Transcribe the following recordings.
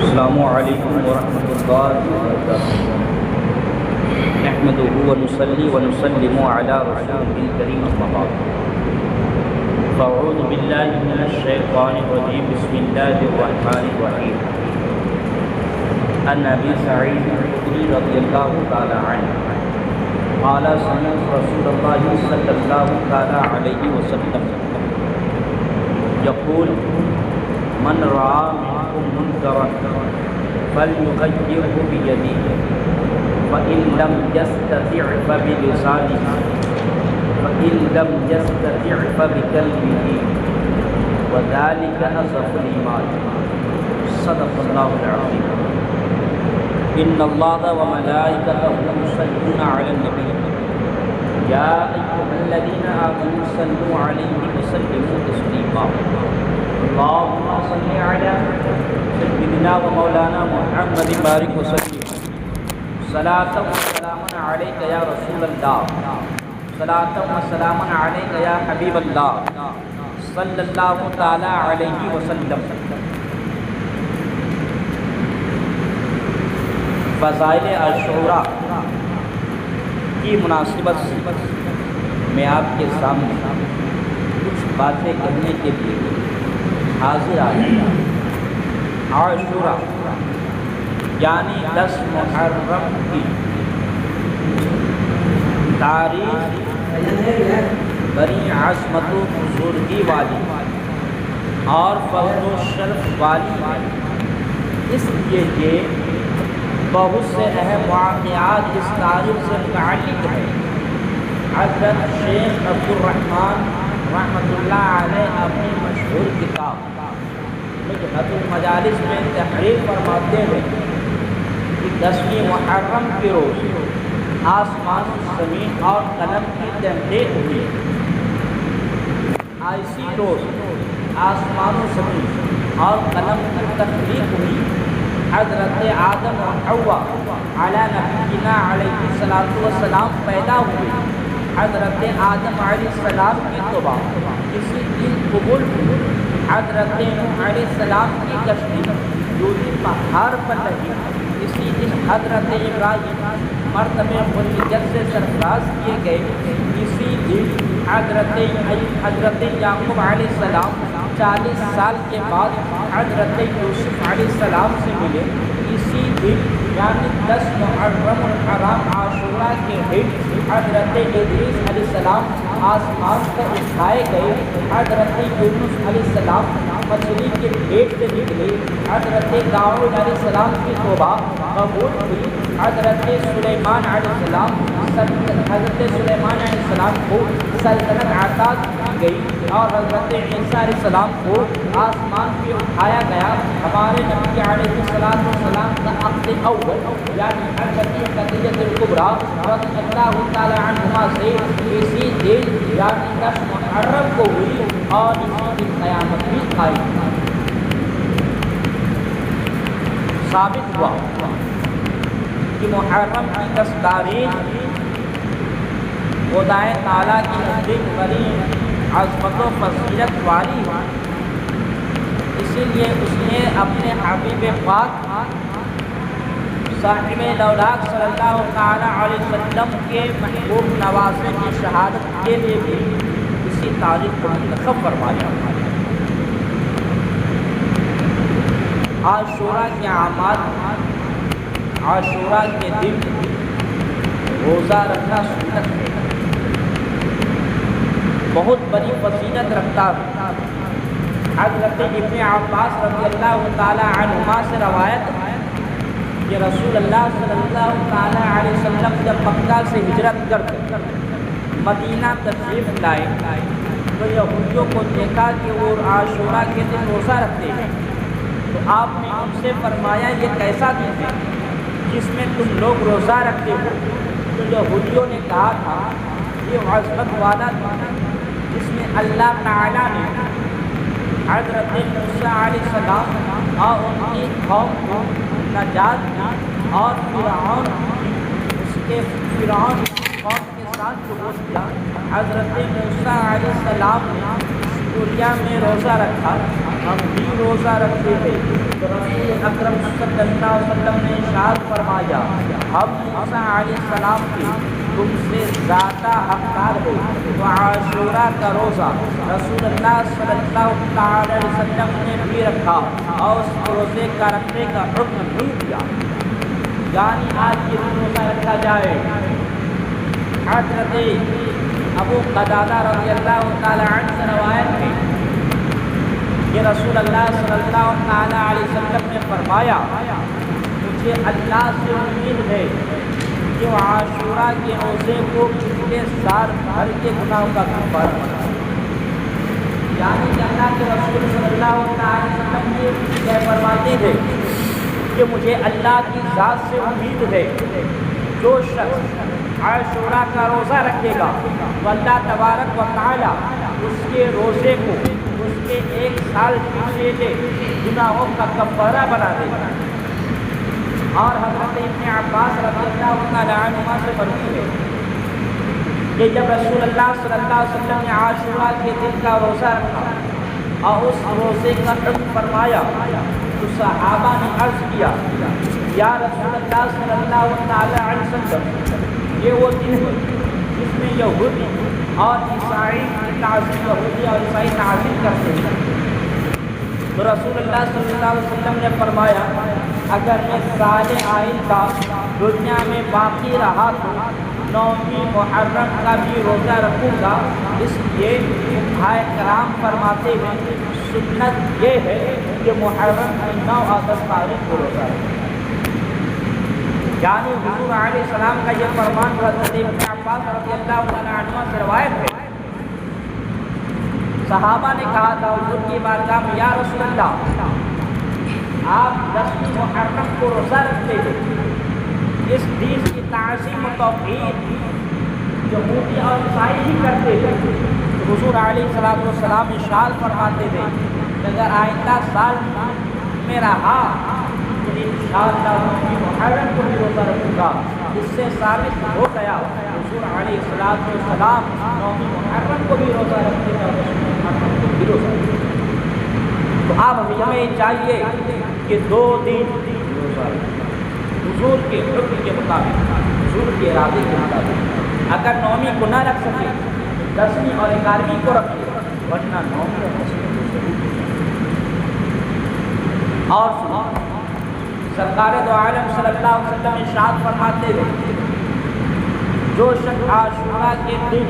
السلام علیکم ورحمۃ اللہ وبرکاتہ۔ نحمده ونصلي ونسلم على رسوله الكريم اما بعد فاعوذ بالله من الشیطان الرجیم بسم اللہ الرحمن الرحیم۔ عن ابی سعید الخدری رضی اللہ تعالی عنہ قال سمعت رسول اللہ صلی اللہ تعالی علیہ وسلم یقول من رأى منكم منکرا فلیغیرہ بیدہ فإن لم يستطع فبلسانه فإن لم يستطع فبقلبه وذلك أضعف الإيمان۔ صدق الله العظيم۔ إن الله وملائكته يصلون على النبي يا أيها الذين آمنوا صلوا عليه وسلموا تسليما۔ اللهم صل على سيدنا ومولانا محمد بارك وسلم صلاة وسلاما عليك يا رسول الله صلاة وسلاما عليك يا حبيب الله صلی اللہ تعالی علیہ وسلم۔ فضائل عاشوراء کی مناسبت سے میں آپ کے سامنے کچھ باتیں کہنے کے لیے حاضر آیا۔ عاشوراء یعنی 10 محرم کی تاریخ بڑی عظمت و بزرگی والی اور فضل و شرف والی، اس لیے یہ بہت سے اہم واقعات اس تاریخ سے متعلق ہے۔ حضرت شیخ عبدالرحمن رحمۃ اللہ علیہ اپنی مشہور کتاب مجھۃ المجالس میں تحریر فرماتے ہیں کہ 10ویں محرم کے روز آسمان زمین اور قلم کی تحریک ہوئی۔ ایسی روز آسمان و زمین اور قلم کی تخلیق ہوئی۔ حضرت آدم و حوا علی نبینا علیہ السلام پیدا ہوئے۔ حضرت آدم علیہ السلام کی توبہ کسی دن قبول ہوئی۔ حضرت نوح علیہ السلام کی کشتی جودی پہاڑ پر لگی۔ اسی دن حضرت ابراہیم مرتبہ خلیجت سے سرفراز کیے گئے۔ اسی دن حضرت یعقوب علیہ السلام 40 سال کے بعد حضرت یوسف علیہ السلام سے ملے۔ اسی دن یعنی 10 محرم الحرام عاشوراء کے دن حضرت ادریس علیہ السلام آسمان پر اٹھائے گئے۔ حضرت یونس علیہ السلام مچھلی کے پیٹ سے نکلے۔ حضرت داؤد علیہ السلام کی توبہ قبول ہوئی۔ حضرت سلیمان علیہ السلام کو سلطنت عطا کی گئی اور حضرت عیسیٰ علیہ السلام کو آسمان پہ اٹھایا گیا۔ ہمارے نبی علیہ السلام کا عقد اول یعنی حضرت خدیجہ الکبریٰ رضی اللہ تعالی عنہما سے اسی دن یعنی 10 محرم کو ہوئی اور اسی دن قیامت بھی آئی۔ ثابت ہوا کہ محرم کی 10 تاریخ خدائے تعالیٰ کی نزدیک بڑی عظمت و فضیلت والی، اسی لیے اس نے اپنے حبیب پاک صاحب لولاک صلی اللہ تعالیٰ علیہ وسلم کے محبوب نوازے کی شہادت کے لیے بھی اسی تاریخ کو منتخب فرمایا۔ عاشوراء کے اعمال، عاشوراء کے دن روزہ رکھنا سنت ہے، بہت بڑی فضیلت رکھتا ہے۔ حضرت ابن عباس رضی اللہ تعالی عنہما سے روایت ہے کہ رسول اللہ صلی اللہ تعالی علیہ وسلم جب مکہ سے ہجرت کر مدینہ تشریف لائے تو یہودیوں کو دیکھا کہ وہ عاشوراء کے دن روزہ رکھتے ہیں، تو آپ نے ان سے فرمایا یہ کیسا دن ہے جس میں تم لوگ روزہ رکھتے ہو؟ تو یہودیوں نے کہا تھا یہ عظمت والا دن ہے جس میں اللہ تعالیٰ نے حضرت موسیٰ علیہ السلام اور ان کی قوم کو نجات دی اور فرعون قوم کے ساتھ جو کیا۔ حضرت موسیٰ علیہ السلام نے اس سوریا میں روزہ رکھا، ہم بھی روزہ رکھتے تھے، تو رسول اکرم صلی اللہ علیہ وسلم نے ارشاد فرمایا ہم موسیٰ علیہ السلام کی تم سے زیادہ حقدار ہو، تو عاشورہ کا روزہ رسول اللہ صلی اللہ علیہ وسلم نے بھی رکھا اور اس روزے کا رکھنے کا حکم بھی دیا، یعنی آج یہ روزہ رکھا جائے۔ حضرت ابو قتادہ رضی اللہ تعالی عنہ سے روایت ہے کہ رسول اللہ صلی اللہ تعالی علیہ وسلم نے فرمایا مجھے اللہ سے امید ہے کہ وہ عاشورہ کے روزے کو پچھلے سال بھر کے گناہوں کا کفارہ بنائے، یعنی کہ اللہ کے رسول صلی اللہ تعالی علیہ وسلم یہ فرماتے تھے کہ مجھے اللہ کی ذات سے امید ہے جو شخص عاشورہ کا روزہ رکھے گا تو اللہ تبارک و تعالی اس کے روزے کو اس کے ایک سال پیچھے کے گناہوں کا کفارہ بنا دے گا۔ اور حضرت ابن عباس رضی اللہ تعالی عنہما سے مروی ہے کہ جب رسول اللہ صلی اللہ علیہ وسلم نے عاشورہ کے دن کا روزہ رکھا اور اس روزے کا حکم فرمایا تو صحابہ نے عرض کیا یا رسول اللہ صلی اللہ تعالی علیہ وسلم یہ وہ دن ہے جس میں یہودی اور عیسائی تعظیم، یہودی اور عیسائی تعظیم کرتے ہیں، تو رسول اللہ صلی اللہ علیہ وسلم نے فرمایا اگر میں سال آئندہ دنیا میں باقی رہا تو 9ویں محرم کا بھی روزہ رکھوں گا، اس لیے بھائی کرام فرماتے ہیں سنت یہ ہے کہ محرم کی 9 اور 10 تاریخ کو روزہ رکھیں، یعنی حضور علیہ السلام کا یہ فرمان حضرت ابن عباس رضی اللہ عنہ سے روایت ہے۔ صحابہ نے کہا تھا حضور کی بارگاہ میں یا رسول اللہ آپ 10 محرم کو روزہ رکھتے تھے، اس دین کی تعظیم و توقیر یہودی اور عیسائی ہی کرتے تھے، حضور علیہ السلام ارشاد فرماتے تھے کہ اگر آئندہ سال میں رہا تو انشاءاللہ محرم کو بھی روزہ رکھوں گا، اس سے ثابت ہو گیا حضور علیہ السلام 9ویں محرم کو بھی روزہ رکھتے تھے اور 10ویں محرم کو بھی روزہ رکھتے تھے۔ تو اب ہمیں چاہیے کہ 2 دن روزہ رکھیں حضور کے حکم کے مطابق، حضور کے ارادے کے مطابق، اگر 9ویں کو نہ رکھ سکے 10ویں اور 11ویں کو رکھے، ورنہ 9ویں اور 10ویں کو ضرور۔ اور سنا سرکار دو عالم صلی اللہ علیہ وسلم ارشاد فرماتے ہیں جو شخص عاشورہ کے دن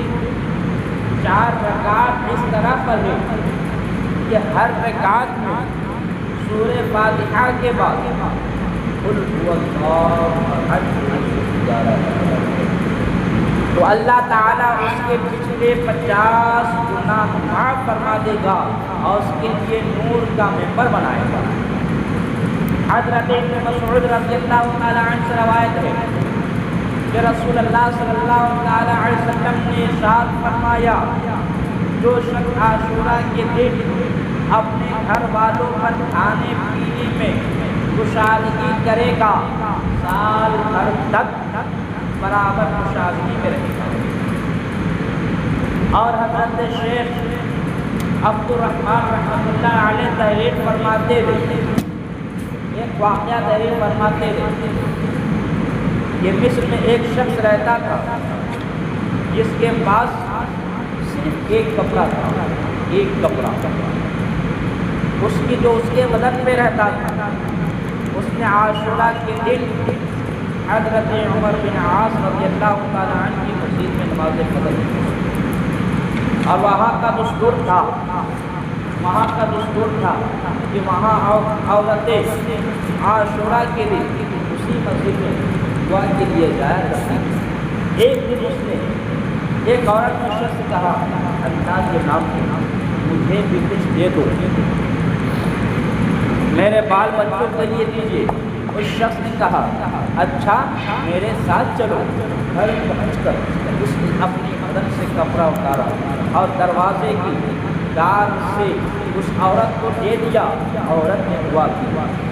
4 رکعت اس طرح پڑھے کہ ہر رکعت میں سورہ فاتحہ کے بعد قل هو اللہ احد تو اللہ تعالیٰ اس کے پچھلے 50 گناہ معاف فرما دے گا اور اس کے لیے نور کا ممبر بنائے گا۔ حضرت ابن مسعود رضی اللہ تعالی عنہ سے روایت ہے کہ رسول اللہ صلی اللہ تعالی علیہ وسلم نے ارشاد فرمایا جو شخص عاشورہ کے دن اپنے گھر والوں پر کھانے پینے میں کشادگی کرے گا سال بھر تک برابر کشادگی میں رہے گا۔ اور حضرت شیخ عبد الرحمن رحمۃ اللہ علیہ تحریر فرماتے تھے، ایک واقعہ تحریر فرماتے تھے کہ مصر میں ایک شخص رہتا تھا جس کے پاس صرف ایک کپڑا تھا، ایک کپڑا اس کی جو اس کے بدن میں رہتا تھا۔ اس نے عاشورہ کے دن حضرت عمر بن عاص رضی اللہ تعالیٰ عنہ کی مسجد میں نماز فجر پڑھی اور وہاں کا دستور تھا کہ وہاں عورتیں عاشورہ کے دن اسی مسجد میں دعا کے لیے جایا کرتی ہیں۔ ایک دن اس نے ایک عورت نے شخص سے کہا اللہ کے نام سے مجھے بھی کچھ دے دو، میرے بال بچوں کے لیے دیجیے۔ اس شخص نے کہا اچھا میرے ساتھ چلو۔ گھر پہنچ کر اس نے اپنی بدن سے کپڑا اتارا اور دروازے کی پیار سے اس عورت کو دے دیا. عورت نے دعا کی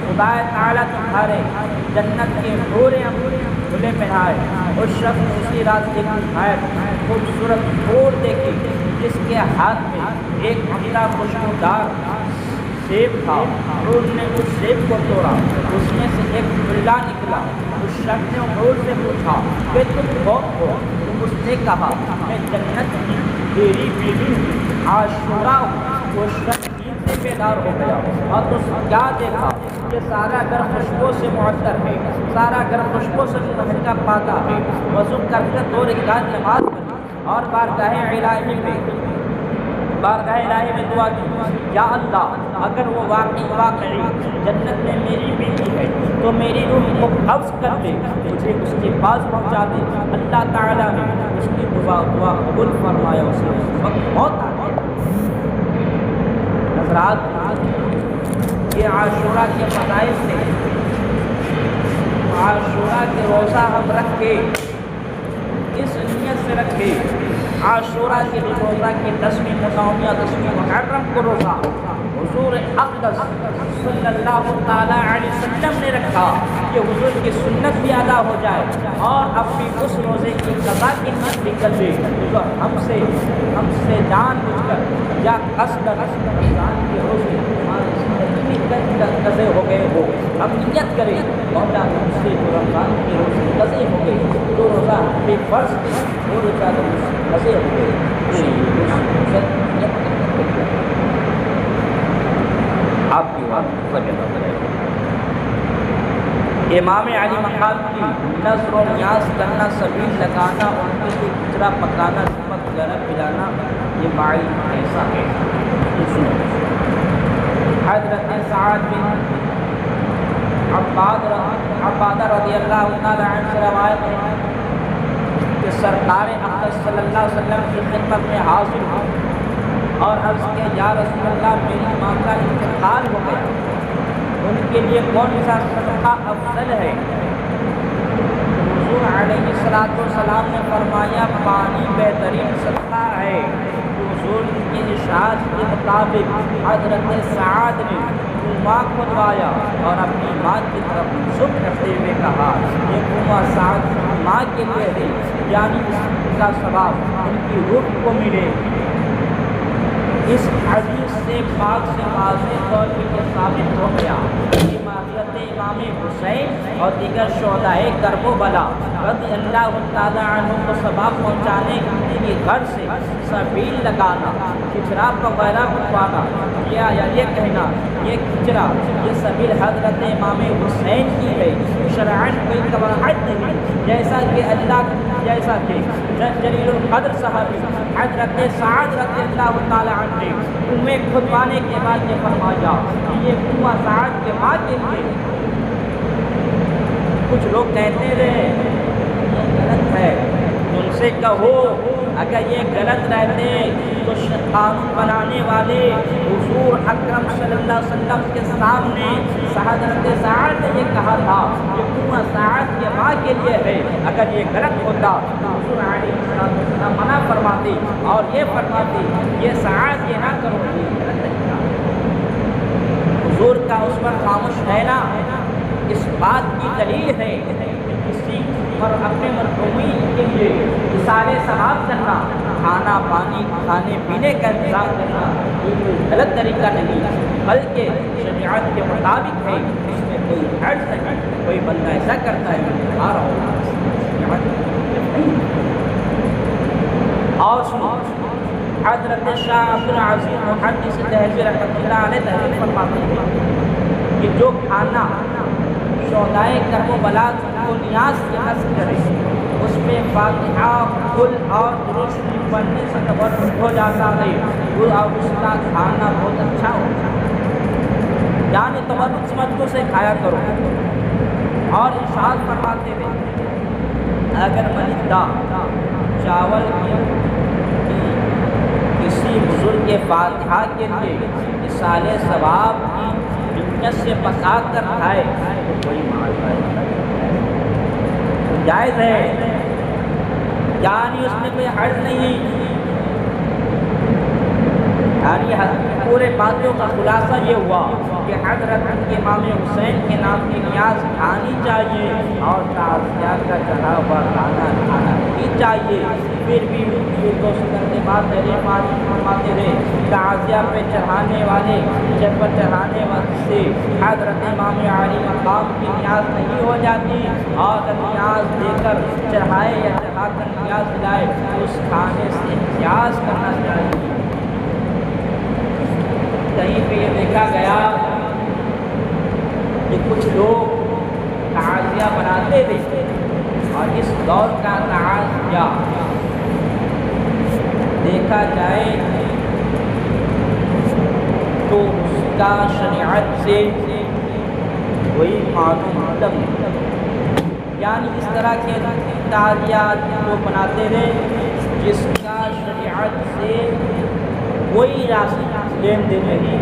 خدا تعالیٰ تمہارے جنت کے حور کھلے پہنائے. اس شخص نے اسی رات ایک خوبصورت حور دیکھی جس کے ہاتھ میں ایک عمدہ خوشبودار سیب تھا. حور نے اس سیب کو توڑا, اس میں سے ایک پھلا نکلا. اس شخص نے حور سے پوچھا کہ تم کون ہو؟ اس نے کہا میں جنت کی تیری بیوی عاشورہ ہوں. وہ شخص نیند سے بیدار ہو گیا اور اس کیا دیکھا کہ سارا گھر خوشبو سے معطر ہے, سارا گھر خوشبو سے مہکا پاتا ہے. وضو کر کے 2 رکعت نماز پڑھی اور بارگاہ الہی میں دعا کی, یا اللہ اگر وہ واقعی جنت میں میری بیٹی ہے تو میری روح کو قبض کر دے, مجھے اس کے پاس پہنچا دے. اللہ تعالیٰ نے اس کی دعا قبول فرمایا. اس وقت موت آ گئی. حضرات یہ عاشورہ کے فضائل سے, عاشورہ کے روزہ ہم رکھے, اس نیت سے رکھے عاشورہ کے روزہ کی 10ویں مقامیہ 10ویں محرم کو روزہ حضور اقدس صلی اللہ تعالیٰ علیہ وسلم نے رکھا کہ حضور کی سنت بھی ادا ہو جائے اور اپنی اس روزے کی قضا کی نیت بھی کر لے جو ہم سے جان بوجھ کر یا قصد رمضان کے روزے قضے ہو گئے ہو. ہم نیت کریں مولا ہم سے جو رمضان کے روزے قضے ہو گئے, جو روزہ بے فرض وہ روزہ قضے ہو گئے. آپ کی بات امام علی مقام کی نظر و نیاز کرنا, سبیل لگانا, ان کے لیے کچرا پکانا, نمک وغیرہ پلانا, یہ باعث ایسا ہے. حضرت سعد بن عبادہ رضی اللہ تعالیٰ عنہ سے روایت ہے کہ سرکار اقدس صلی اللہ علیہ وسلم کی خدمت میں حاضر ہوں اور عرض کیا یا رسول اللہ میری ماں کا انتقال ہو گیا, ان کے لیے کون سا صدقہ افضل ہے؟ حضور علیہ السلام نے فرمایا پانی بہترین صدقہ ہے. حضور کے ارشاد کے مطابق حضرت سعد نے کنواں کھدوایا اور اپنی ماں کی طرف رخ کرتے ہوئے کہا یہ کنواں سعد ماں کے لیے ہے, یعنی اس کا ثواب ان کی روح کو ملے. اس حدیث سے پاک سے واضح طور پر یہ ثابت ہو گیا کہ ماہیت امام حسین اور دیگر شہدائے کربلا رضی اللہ تعالیٰ عنہ کو ثواب پہنچانے کے لیے گھر سے سبیل لگانا, کچرا وغیرہ بنوانا, یہ کہنا یہ کچرا یہ سبیل حضرت امام حسین کی ہے, شرعاً کوئی قواعد نہیں. جیسا کہ جلیل القدر صحابی حضرت سعد رضی اللہ تعالیٰ عنہ نے کنویں کھدوانے کے بعد یہ فرمایا کہ یہ کنواں سعد کے ماں کے لیے. کچھ لوگ کہتے رہے یہ غلط ہے, ان سے کہو اگر یہ غلط رہتے تو قانون بنانے والے حضور اکرم صلی اللہ علیہ وسلم کے سامنے حضرت سعد نے یہ کہا تھا کہ کنواں سعد کے ماں کے لیے ہے. اگر یہ غلط ہوتا تو حضور علیہ السلام منع فرماتے اور یہ فرماتے یہ سعد یہ نہ کرو, یہ غلط ہے. حضور کا اس پر خاموش رہنا اس بات کی دلیل ہے کہ کسی پر اپنے مرحومین کے لیے اثار ثواب کرنا, کھانا پانی کھانے پینے کا انتظام کرنا یہ کوئی غلط طریقہ نہیں بلکہ شریعت کے مطابق ہے. اس میں کوئی حرج نہیں. کوئی بندہ ایسا کرتا ہے آ رہا ہوگا. اور سنو حضرت شاہ عبد العزیز محدث دہلوی رحمۃ اللہ علیہ تحریر فرماتے ہیں کہ جو کھانا شہدائے کربلا کو نیاز سے حاصل کرے اس میں فاتحہ کل اور درست پڑھنے سے تبرک ہو جاتا ہے اور اس کا کھانا بہت اچھا ہوتا ہے. یعنی تبرک سمجھوں سے کھایا کرو. اور ارشاد فرماتے ہیں اگر ملندہ چاول کسی بزرگ کے فاتحہ کے لیے اصال ثواب کی نیت سے پکا کر کھائے تو کوئی جائز ہے, یعنی اس میں کوئی حرج نہیں. یعنی پورے باتوں کا خلاصہ یہ ہوا کہ حضرت امام حسین کے نام کی نیاز کھانی چاہیے اور تعزیہ کا چڑھا ہوا کھانا کھانا بھی چاہیے۔ پھر بھی دوستوں بات فرماتے رہے تعزیہ پہ چڑھانے والے جب پر چڑھانے سے حضرت امام علی مقام کی نیاز نہیں ہو جاتی، اور نیاز دے کر چڑھائے یا چڑھا کر نیاز دلائے اس کھانے سے احتیاط کرنا چاہیے۔ کہیں پہ یہ دیکھا گیا کہ کچھ لوگ تعزیہ بناتے تھے، اور اس دور کا تعزیہ دیکھا جائے تو اس کا شریعت سے کوئی معلوم یعنی اس طرح کے تعزیات وہ بناتے رہے جس کا شریعت سے کوئی راستہ لین دین نہیں،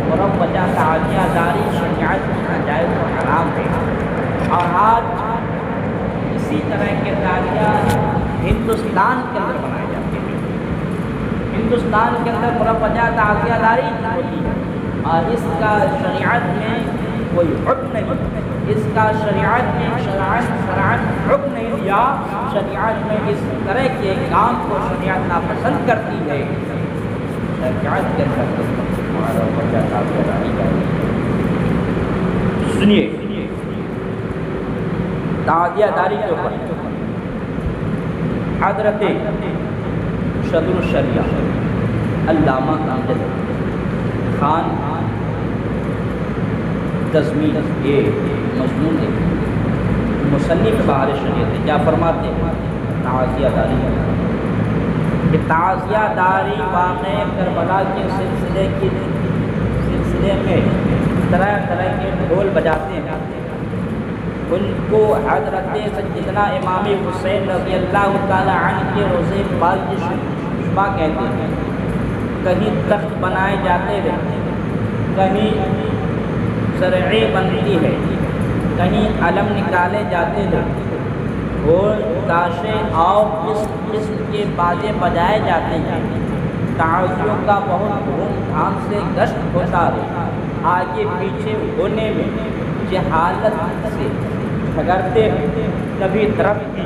اور اب وجہ تعزیہ داری شریعت میں ناجائز و حرام ہے۔ اور آج اسی طرح کے تعزیہ ہندوستان کے اندر بنائے جاتے ہیں، ہندوستان کے اندر مربجہ تعزیہ داری ہوتی ہے، اور اس کا شریعت میں کوئی حکم نہیں، اس کا شریعت میں شرعاً حکم نہیں دیا۔ شریعت میں اس طرح کے کام کو شریعت ناپسند کرتی ہے، شریعت کے اندر مربجہ تعزیہ داری کرتی ہے۔ سنیے تعزیہ داری کے اوپر حضرت صدر الشریعہ علامہ امجد خان تزمین یہ مضمون ہے، مصنف بہار شریعت کیا فرماتے ہیں تعزیہ داری کہ تعزیہ داری واقع کربلا کے سلسلے میں طرح طرح کے ڈھول بجاتے ہیں، ان کو حضرت سیدنا امام حسین رضی اللہ تعالی عنہ کے روزے مبارک کی شبہ کہتے ہیں۔ کہیں تخت بنائے جاتے ہیں، کہیں زرعی بنتی ہے، کہیں علم نکالے جاتے ہیں، ڈھول تاشے اور قسم کے بازے بجائے جاتے ہیں۔ تعزیوں کا بہت دھوم دھام سے گشت ہوتا ہے، آگے پیچھے ہونے میں جہالت سے جھگڑتے ہیں، کبھی درخت کی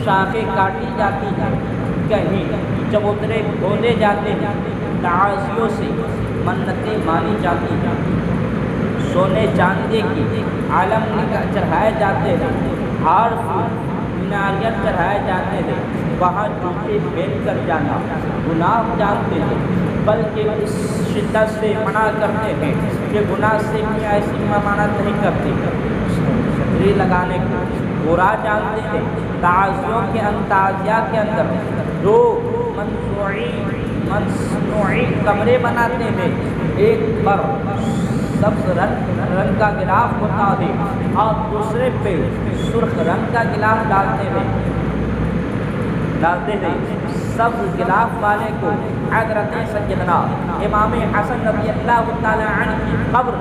شاخیں کاٹی جاتی ہیں، کہیں چبوترے کھودے جاتے ہیں، تعزیوں سے منتیں مانی جاتی ہیں، سونے چاندی کی علم چڑھائے جاتے ہیں، ہار ناریل چڑھائے جاتے ہیں، وہاں جوتے پہن کر جانا گناہ جانتے ہیں، بلکہ اس شدت سے منع کرتے ہیں کہ گناہ سے بھی ایسی ممانعت نہیں کرتے، چھتری لگانے کو برا جانتے ہیں۔ تعزیوں کے تعزیہ کے اندر دو مصنوعی کمرے بناتے ہیں، ایک پر سبز رنگ کا غلاف ہوتا ہے اور دوسرے پہ سرخ رنگ کا غلاف ڈالتے ہیں۔ سبز غلاف والے کو حضرت سیدنا امام حسن رضی اللہ تعالی عنہ کی قبر،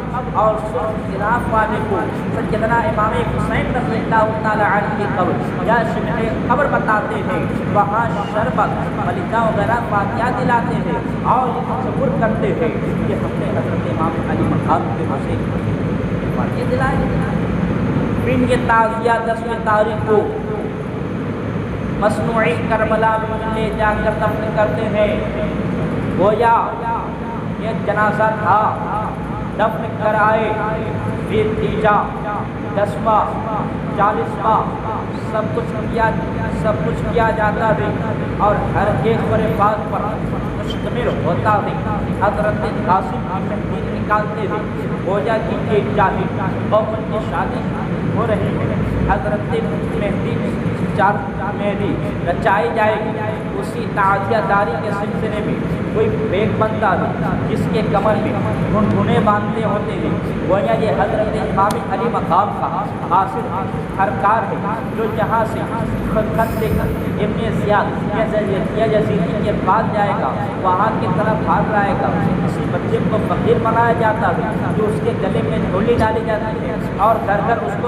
اور سرخ غلاف والے کو سیدنا امام حسین رضی اللہ تعالی عنہ کی قبر یا شبہ قبر بتاتے ہیں، وہاں شربت ملکہ وغیرہ فاتحہ دلاتے ہیں اور تصور کرتے ہیں کہ ہم نے حضرت امام علی مقام کے روزے فاتحہ دلائے۔ پھر یہ تعزیہ 10 تاریخ کو مصنوعی کربلا میں لے جا کر دفن کرتے ہیں، گویا یہ جنازہ تھا، دفن کر آئے، پھر تیجا 10واں 40واں سب کچھ کیا جاتا ہے، اور ہر ایک وفات پر مشتمل ہوتا ہے۔ حضرت قاسم کی تحریر نکالتے ہیں، گویا کی ایک جاتی اور ان کی شادی ہو رہی ہے، حضرت مہدی رچائی جائے گی۔ اسی تعزیہ داری کے سلسلے میں کوئی بیگ بنتا ہے جس کے کمر میں گھنگھنے باندھتے ہوتے ہیں، گویا یہ حضرت امام علی مقام کا حاصل ہرکار ہے، جو جہاں سے خط لے کر ابن زیاد یا یزیدی کے بعد جائے گا وہاں کی طرف بھاگ رہے گا۔ اسی بچے کو فقیر بنایا جاتا ہے جو اس کے گلے میں ڈھولی ڈالی جاتی ہے اور گھر گھر اس کو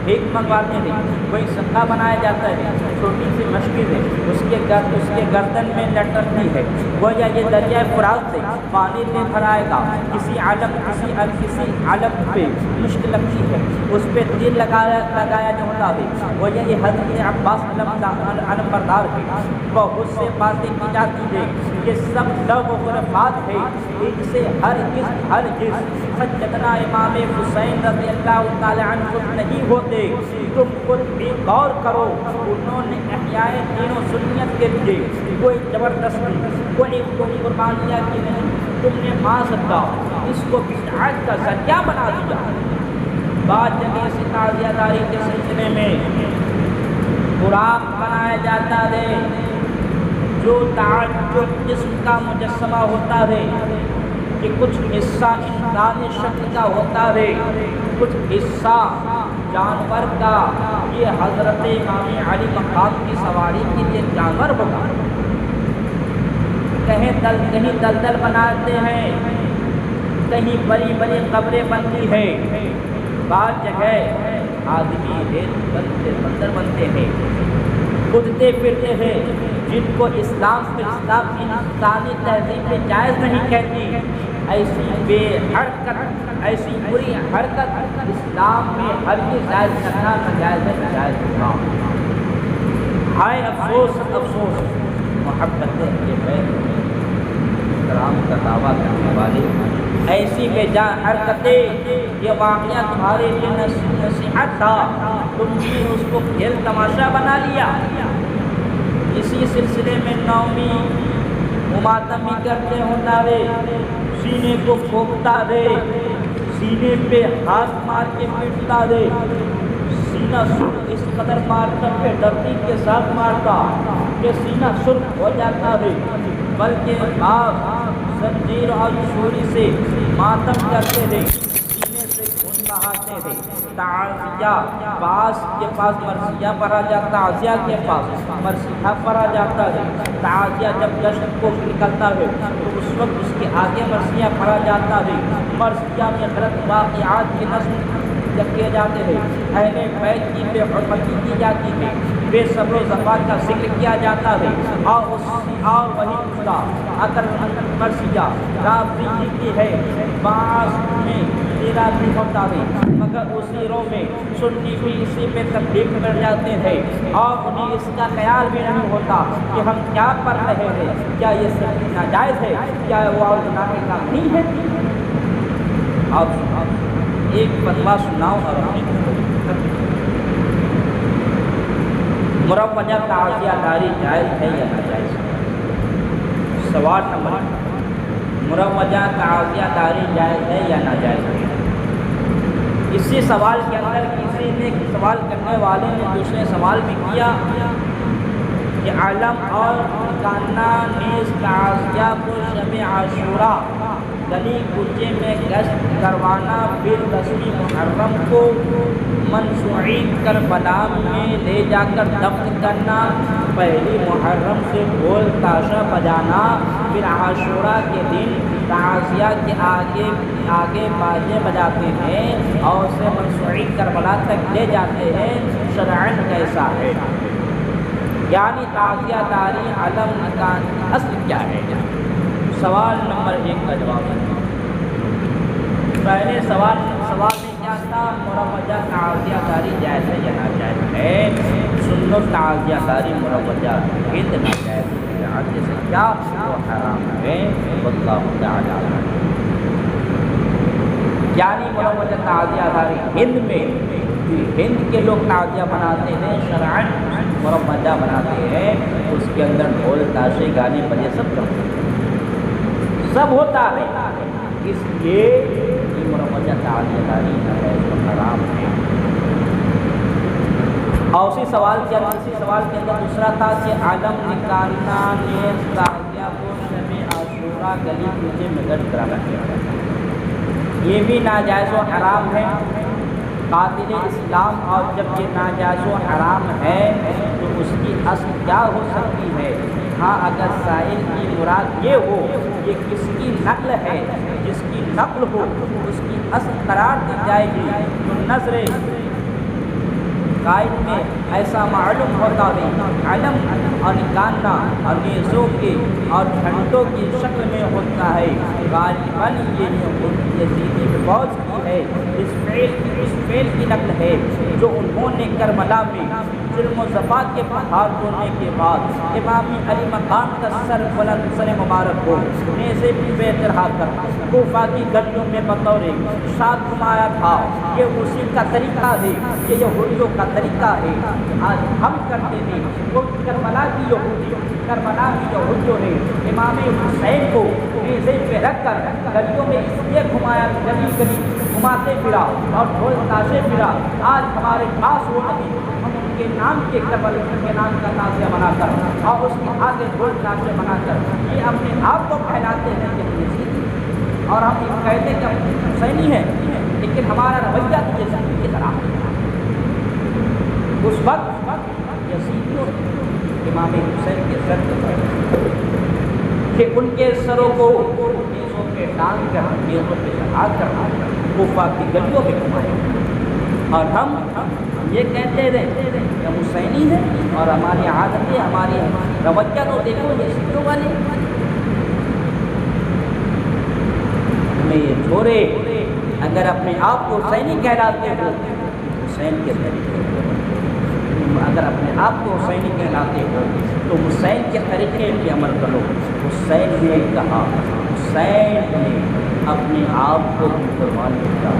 بھیک منگواتے ہیں، کوئی صدقہ بنایا جاتا ہے، چھوٹی سی مسجد ہے، اس کے گردن میں لٹکتی ہے، گویا یہ دریائے فرات سے پانی لے بھر آئے گا، کسی علم پہ مشک لگتی ہے، اس پہ تیر لگایا جاتا ہے، گویا یہ حضرت عباس علم بردار ہے، بہت سے باتیں کی جاتی ہے، یہ سب لغو و خرافات ہے، ان سے ہر جس سجدنا امام حسین رضی اللہ تعالی عنہ نہیں ہوتے۔ تم خود بھی غور کرو، انہوں نے احیاء دین و سنت کے لیے کوئی زبردستی، کوئی قربانیاں کی نہیں، تم نے معاذ اللہ اس کو بدعت کا ذریعہ بنا دیا۔ بعض جگہ سے تعزیہ داری کے سلسلے میں براق بنایا جاتا ہے، جو تعجب جسم کا مجسمہ ہوتا ہے کہ کچھ حصہ انسانی شکل کا ہوتا ہے، کچھ حصہ جانور کا، یہ حضرت امام علی مقام کی سواری کے لیے جانور ہوگا، کہیں دلدل بناتے ہیں، کہیں بڑی بڑی قبریں بنتی ہے، بعض جگہ آدمی بندر بنتے ہیں، کودتے پھرتے ہیں، جن کو اسلام انسانی تہذیب میں جائز نہیں کہتی، ایسی بری حرکت اسلام میں ہرگز جائز کرنا ناجائز ہے، ناجائز ہونا۔ ہائے افسوس محبت کرام کا دعویٰ کرنے والے ایسی بے جا حرکتیں، یہ واقعہ تمہارے لیے نصیحت تھا، تم نے اس کو کھیل تماشا بنا لیا۔ اسی سلسلے میں نومی مماتمی کرتے ہونا رے، سینے کو پھونکتا دے، سینے پہ ہاتھ مار کے پیٹتا دے، سینہ سرخ اس قدر مارتا کہ ڈرتی کے ساتھ مارتا کہ سینہ سرخ ہو جاتا ہے، بلکہ آپ زنجیر اور چھری سے ماتم کرتے تھے، سینے سے خون بہاتے تھے، تعزیہ باس کے پاس مرثیہ پڑھا جاتا، تعزیہ کے پاس مرثیہ پڑھا جاتا ہے، تعزیہ جب جشن کو نکلتا ہے تو اس وقت اس کے آگے مرثیہ پڑھا جاتا ہے، مرثیہ میں غلط واقعات کی نسل کیے جاتے ہیں، اہل بیت کی بے حرمتی کی جاتی ہے، بے صبر و ضبط کا ذکر کیا جاتا ہے، اور وہی خدا اگر مرثیہ کافی لکھی ہے، بعض میں تیرا بھی ہوتا ہے، مگر اسی رو میں سنی بھی اسی پہ تبلیغ کر جاتے ہیں، اور انہیں اس کا خیال بھی نہیں ہوتا کہ ہم کیا پڑھ رہے ہیں، کیا یہ سب ناجائز ہے، کیا وہ اور گناہ کا کام نہیں ہے۔ اب ایک فتویٰ سناؤ اور مروجہ تعزیہ داری جائز ہے یا ناجائز ہے؟ سوال نمبر 1، مروجہ تعزیہ داری جائز ہے یا ناجائز ہے؟ اسی سوال کے اندر کسی نے سوال کرنے والے نے دوسرے سوال بھی کیا کہ عالم اور کانا نیز تعزیہ کو شب عاشورہ گلی کوچے میں گشت کروانا، پھر 10 محرم کو منصوعین کربلا میں لے جا کر دفن کرنا، 1 محرم سے ڈھول تاشا بجانا، پھر عاشورہ کے دن تعزیہ کے آگے باجے بجاتے ہیں اور اسے منصوعین کربلا تک لے جاتے ہیں، شرعاً کیسا ہے؟ یعنی تعزیہ داری علم نکال اصل کیا ہے؟ سوال نمبر 1 کا جواب ہے۔ پہلے سوال میں کیا تھا؟ مروجہ تعزیہ داری جائز ہے یا ناجائز ہے؟ سنو، تعزیہ داری مروجہ ہند ناجائز ہے، آگے سے کیا وہ حرام ہے، واللہ تعالی عنہ۔ یعنی مروجہ تعزیہ داری ہند کے لوگ تعزیہ بناتے ہیں، شرعاً مروجہ بناتے ہیں، اس کے اندر ڈھول تاشے گانے بجے سب ہوتا ہے، اس لیے مروجہ تعزیہ داری ہے، حرام ہے۔ اور اسی سوال کے اندر دوسرا تھا کہ عالم نکالنا نیز تعزیہ کو شب عاشورہ گلی کوچے میں گشت کرانا چاہیے، یہ بھی ناجائز و حرام ہے، قاتل اسلام۔ اور جب یہ ناجائز و حرام ہے تو اس کی اصل کیا ہو سکتی ہے؟ ہاں، اگر سائل کی مراد یہ ہو کہ کس کی نقل ہے، جس کی نقل ہو اس کی اصل قرار دی جائے گی، تو نظر عقائد میں ایسا معلوم ہوتا ہے علم اور نکالنا اور نیزوں کے اور جھنڈوں کی شکل میں ہوتا ہے۔ غالباً یہ یزیدی فوج کی ہے، اس فعل کی نقل ہے جو انہوں نے کربلا میں ظلم و زفات کے پہاڑ توڑنے کے بعد امام علی مقام کا سر بلند سر مبارک ہو نیزے بھی بے طرح کر کوفہ کی گلیوں میں بطور شاد گھمایا تھا۔ یہ اسی کا طریقہ ہے، یہ یہودیوں کا طریقہ ہے آج ہم کرتے ہیں۔ وہ کربلا کی یہودیوں نے امام حسین کو نیزے پہ رکھ کر گلیوں میں اس لیے گھمایا، گلی گلی گھماتے پھرا اور ڈھول تاشے پھرا۔ آج ہمارے پاس وہ نہیں، ہم ان کے نام کے کربلا کے نام کا تازیہ بنا کر اور اس کے آگے ڈھول تاشے بنا کر یہ اپنے آپ کو کہلاتے ہیں کہ یزید، اور ہم یہ کہتے ہیں کہ ہم حسینی ہیں، لیکن ہمارا رویہ تو یزید کی طرح ہے۔ اس وقت یزیدیوں امام حسین کے سر پر کہ ان کے سروں کو نیزوں پہ ٹانگ کر نیزوں پہ چڑھا کر کوفہ کی گلیوں میں گھمائے، اور ہم یہ کہتے رہے کہ ہم حسینی ہیں، اور ہماری عادتیں ہماری رویہ تو دیکھو یزیدیوں والے۔ ہمیں یہ چھوڑے، اگر اپنے آپ کو حسینی کہلاتے ہو حسین کے طریقے، اگر اپنے آپ کو حسینی کہلاتے ہو تو حسین کے طریقے پہ عمل کرو۔ حسین نے کہا، حسین نے اپنے آپ کو بھی قربان کیا،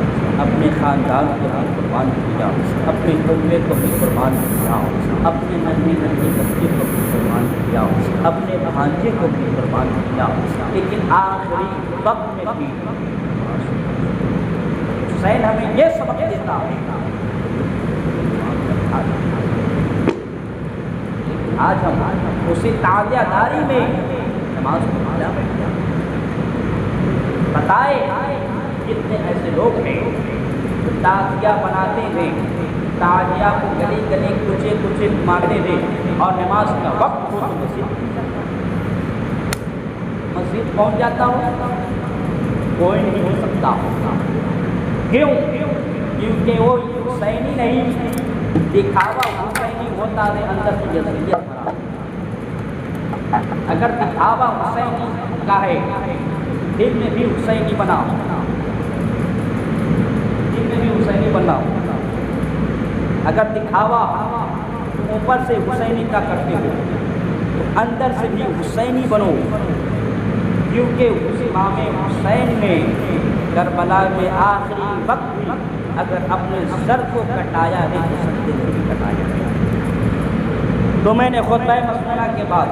اپنے خاندان کو بھی قربان کیا، اپنے کنبے کو بھی قربان کیا، اپنے ننھی بچے کو بھی قربان کیا، اپنے بھانجے کو بھی قربان کیا، لیکن آخری وقت میں بھی حسین ہمیں یہ سبق دیتا ہے۔ آج ہم اسی تعزیہ داری میں نماز کو پڑھا بیٹھ جاتے ہیں۔ بتائے کتنے ایسے لوگ ہیں جو تعزیہ بناتے ہیں، تعزیہ کو گلی گلی کچے کچے گھماتے ہیں، اور نماز کا وقت ہو تو مسجد پہنچ جاتا ہو، کوئی نہیں ہو سکتا۔ کیوں؟ کیونکہ وہ حسینی نہیں، دکھاوا حسینی ہوتا ہے، اندر کی یزیدیت بھرا۔ اگر دکھاوا حسینی کا ہے، دل میں بھی حسینی بنا، دل میں بھی حسینی بنا۔ اگر دکھاوا اوپر سے حسینی کا کرتے ہو تو اندر سے بھی حسینی بنو، کیونکہ اس امام حسین نے کربلا میں آخری وقت بھی اگر اپنے سر کو کٹایا ہے تو سجدے سے بھی کٹایا ہے۔ تو میں نے خطبہ مسئلہ کے بعد